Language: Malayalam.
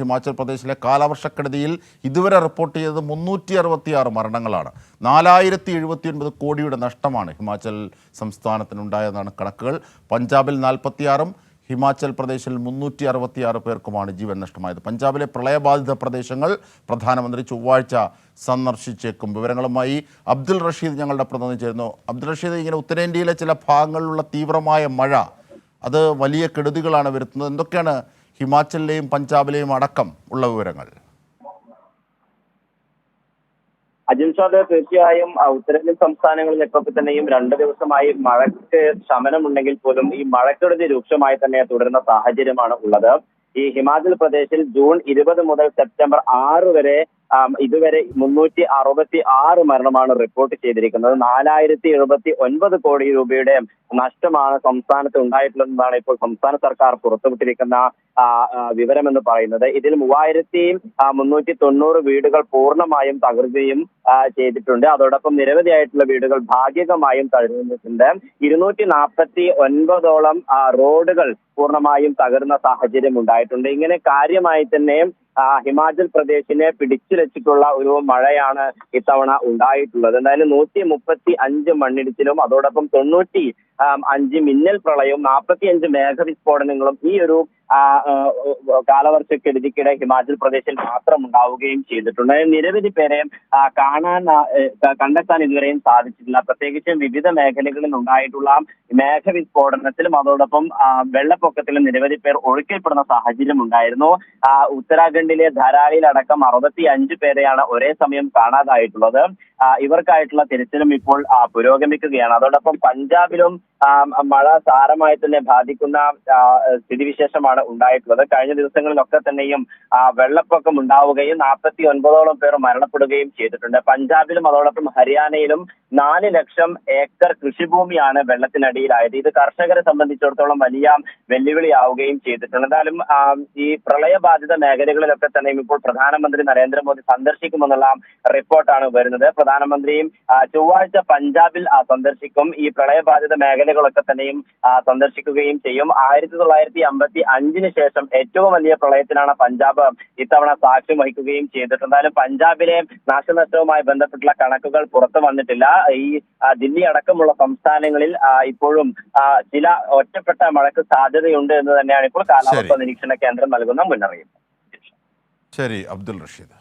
ഹിമാചൽ പ്രദേശിലെ കാലവർഷക്കെടുതിയിൽ ഇതുവരെ റിപ്പോർട്ട് ചെയ്തത് 366 മരണങ്ങളാണ്. 4079 കോടിയുടെ നഷ്ടമാണ് ഹിമാചൽ സംസ്ഥാനത്തിനുണ്ടായതെന്നാണ് കണക്കുകൾ. പഞ്ചാബിൽ 46-ഉം ഹിമാചൽ പ്രദേശിൽ 366 പേർക്കുമാണ് ജീവൻ നഷ്ടമായത്. പഞ്ചാബിലെ പ്രളയബാധിത പ്രദേശങ്ങൾ പ്രധാനമന്ത്രി ചൊവ്വാഴ്ച സന്ദർശിച്ചേക്കും. വിവരങ്ങളുമായി അബ്ദുൾ റഷീദ് ഞങ്ങളുടെ പ്രതിനിധി ചേരുന്നു. അബ്ദുൾ റഷീദ്, ഇങ്ങനെ ഉത്തരേന്ത്യയിലെ ചില ഭാഗങ്ങളിലുള്ള തീവ്രമായ മഴ അത് വലിയ കെടുതികളാണ് വരുത്തുന്നത്. എന്തൊക്കെയാണ് ഹിമാചലിലെയും പഞ്ചാബിലെയും അടക്കം ഉള്ള വിവരങ്ങൾ? അജിൻഷാദ്, തീർച്ചയായും ഉത്തരേന്ത്യൻ സംസ്ഥാനങ്ങളിലൊക്കെ തന്നെയും 2 ദിവസമായി മഴയ്ക്ക് ശമനമുണ്ടെങ്കിൽ പോലും ഈ മഴക്കെടുതി രൂക്ഷമായി തന്നെ തുടരുന്ന സാഹചര്യമാണ് ഉള്ളത്. ഈ ഹിമാചൽ പ്രദേശിൽ ജൂൺ 20 മുതൽ സെപ്റ്റംബർ 6 വരെ ഇതുവരെ 366 മരണമാണ് റിപ്പോർട്ട് ചെയ്തിരിക്കുന്നത്. 4079 കോടി രൂപയുടെ നഷ്ടമാണ് സംസ്ഥാനത്ത് ഉണ്ടായിട്ടുള്ളതെന്നാണ് ഇപ്പോൾ സംസ്ഥാന സർക്കാർ പുറത്തുവിട്ടിരിക്കുന്ന വിവരമെന്ന് പറയുന്നത്. ഇതിൽ 3390 വീടുകൾ പൂർണ്ണമായും തകർക്കുകയും ചെയ്തിട്ടുണ്ട്. അതോടൊപ്പം നിരവധിയായിട്ടുള്ള വീടുകൾ ഭാഗികമായും തകർന്നിട്ടുണ്ട്. 249ഓളം റോഡുകൾ പൂർണ്ണമായും തകർന്ന സാഹചര്യം ഉണ്ടായിട്ടുണ്ട്. ഇങ്ങനെ കാര്യമായി തന്നെ ഹിമാചൽ പ്രദേശിനെ പിടിച്ചുലച്ചിട്ടുള്ള ഒരു മഴയാണ് ഇത്തവണ ഉണ്ടായിട്ടുള്ളത്. എന്തായാലും 135 മണ്ണിടിച്ചിലും അതോടൊപ്പം 95 മിന്നൽ പ്രളയവും 45 മേഘവിസ്ഫോടനങ്ങളും ഈ ഒരു കാലവർഷക്കെടുതിക്കിടെ ഹിമാചൽ പ്രദേശിൽ മാത്രം ഉണ്ടാവുകയും ചെയ്തിട്ടുണ്ട്. നിരവധി പേരെ കണ്ടെത്താൻ ഇതുവരെയും സാധിച്ചിട്ടില്ല. പ്രത്യേകിച്ചും വിവിധ മേഖലകളിൽ ഉണ്ടായിട്ടുള്ള മേഘവിസ്ഫോടനത്തിലും അതോടൊപ്പം വെള്ളപ്പൊക്കത്തിലും നിരവധി പേർ ഒഴുക്കപ്പെടുന്ന സാഹചര്യം ഉണ്ടായിരുന്നു. ഉത്തരാഖണ്ഡിലെ ധാരാളിയിലടക്കം 65 പേരെയാണ് ഒരേ സമയം കാണാതായിട്ടുള്ളത്. ഇവർക്കായിട്ടുള്ള തിരച്ചിലും ഇപ്പോൾ പുരോഗമിക്കുകയാണ്. അതോടൊപ്പം പഞ്ചാബിലും മഴ സാരമായി തന്നെ ബാധിക്കുന്ന സ്ഥിതിവിശേഷമാണ് ഉണ്ടായിട്ടുള്ളത്. കഴിഞ്ഞ ദിവസങ്ങളിലൊക്കെ തന്നെയും വെള്ളപ്പൊക്കം ഉണ്ടാവുകയും 49ഓളം പേർ മരണപ്പെടുകയും ചെയ്തിട്ടുണ്ട്. പഞ്ചാബിലും അതോടൊപ്പം ഹരിയാനയിലും 4 ലക്ഷം ഏക്കർ കൃഷിഭൂമിയാണ് വെള്ളത്തിനടിയിലായത്. ഇത് കർഷകരെ സംബന്ധിച്ചിടത്തോളം വലിയ വെല്ലുവിളിയാവുകയും ചെയ്തിട്ടുണ്ട്. എന്തായാലും ഈ പ്രളയബാധിത മേഖലകളിലൊക്കെ തന്നെയും ഇപ്പോൾ പ്രധാനമന്ത്രി നരേന്ദ്രമോദി സന്ദർശിക്കുമെന്നുള്ള റിപ്പോർട്ടാണ് വരുന്നത്. പ്രധാനമന്ത്രിയും ചൊവ്വാഴ്ച പഞ്ചാബിൽ സന്ദർശിക്കും. ഈ പ്രളയബാധിത മേഖലകളൊക്കെ തന്നെയും സന്ദർശിക്കുകയും ചെയ്യും. 1955 ശേഷം ഏറ്റവും വലിയ പ്രളയത്തിനാണ് പഞ്ചാബ് ഇത്തവണ സാക്ഷ്യം വഹിക്കുകയും ചെയ്തിട്ടുണ്ട്. എന്തായാലും പഞ്ചാബിലെ നാശനഷ്ടവുമായി ബന്ധപ്പെട്ടുള്ള കണക്കുകൾ പുറത്തു വന്നിട്ടില്ല. ഈ ദില്ലി അടക്കമുള്ള സംസ്ഥാനങ്ങളിൽ ഇപ്പോഴും ചില ഒറ്റപ്പെട്ട മഴയ്ക്ക് സാധ്യതയുണ്ട് എന്ന് തന്നെയാണ് ഇപ്പോൾ കാലാവസ്ഥാ നിരീക്ഷണ കേന്ദ്രം നൽകുന്ന മുന്നറിയിപ്പ്. ശരി, അബ്ദുൾ റഷീദ്.